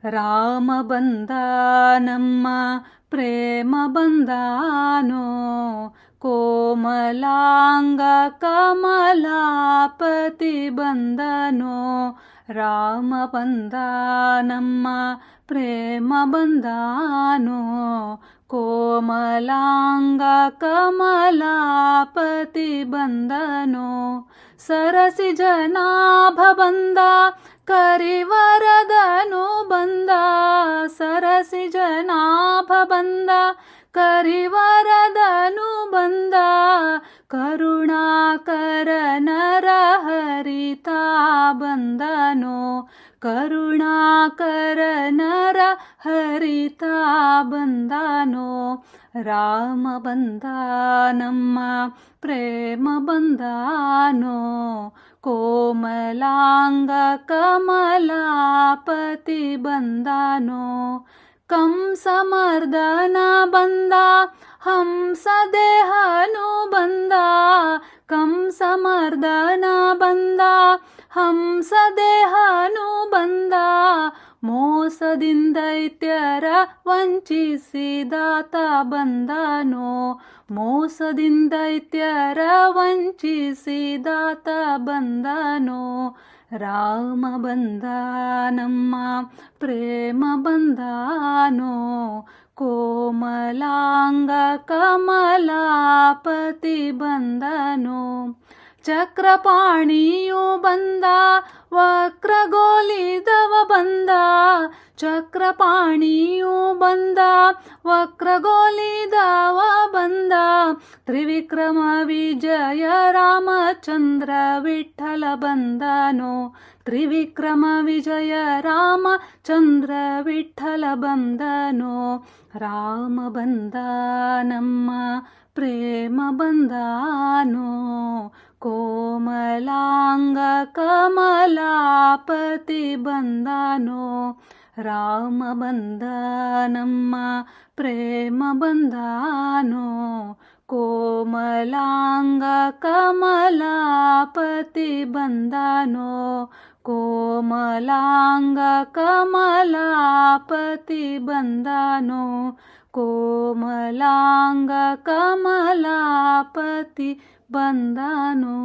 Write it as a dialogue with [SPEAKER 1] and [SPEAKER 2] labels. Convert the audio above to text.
[SPEAKER 1] ರಾಮ ಬಂದ ನಮ್ಮ ಪ್ರೇಮ ಬಂದಾನೋ, ಕೋಮಲಾಂಗ ಕಮಲಾಪತಿ ಬಂದನೋ. ರಾಮ ಬಂದ ನಮ್ಮ ಪ್ರೇಮ ಬಂದಾನೋ, ಕೋಮಲಾಂಗ ಕಮಲಾಪತಿ ಬಂದನೋ. ಸರಸಿ ಜನಾಭ ಬಂದ ಕರಿವರದನು ಬಂದ, ಸರಸಿ ಜನಾಭ ಬಂದ ಕರಿವರದನು ಬಂದ. ಕರುಣಾಕರ ನರಹರಿತ ಬಂದನೋ, ಕರುಣಾಕರ ನರಹರಿತ ಬಂದನೋ. ರಾಮ ಬಂದ ನಮ್ಮ ಪ್ರೇಮ ಬಂದಾನೋ, ಕೋಮಲಾಂಗ ಕಮಲಾಪತಿ ಬಂದನೋ. ಕಂಸಮರ್ದನ ಬಂದ ಹಂಸ ದೇಹನು ಬಂದ, ಕಂಸಮರ್ದನ ಬಂದ ಹಂಸ ದೇಹನು ಬಂದ. ಮೋಸದಿಂದೈತ್ಯರ ವಂಚಿಸಿದಾತ ಬಂದನೋ, ಮೋಸದಿಂದೈತ್ಯರ ವಂಚಿಸಿದಾತ ಬಂದನೋ. ರಾಮ ಬಂದ ನಮ್ಮ ಪ್ರೇಮ ಬಂದಾನೋ, ಕೋಮಲಾಂಗ ಕಮಲಾಪತಿ ಬಂದನೋ. ಚಕ್ರಪಾಣಿಯು ಬಂದ ವಕ್ರಗೋಲಿದವ ಬಂದ, ಚಕ್ರಪಾಣಿಯು ಬಂದ ವಕ್ರಗೋಲಿದವ ಬಂದ. ತ್ರಿವಿಕ್ರಮ ವಿಜಯ ರಾಮಚಂದ್ರ ವಿಠಲ ಬಂದನೋ, ತ್ರಿವಿಕ್ರಮ ವಿಜಯ ರಾಮಚಂದ್ರ ವಿಠಲ ಬಂದನೋ. ರಾಮ ಬಂದ ನಮ್ಮ ಪ್ರೇಮ ಬಂದಾನೋ, ಕೋಮಲಾಂಗ ಕಮಲಾಪತಿ ಬಂದನೋ. ರಾಮ ಬಂದ ನಮ್ಮ ಪ್ರೇಮ ಬಂದಾನೋ, ಕೋಮಲಾಂಗ ಕಮಲಾಪತಿ ಬಂದನೋ, ಕೋಮಲಾಂಗ ಕಮಲಾಪತಿ ಬಂದನೋ, ಕೋಮಲಾಂಗ ಕಮಲಾಪತಿ ಬಂದನೋ.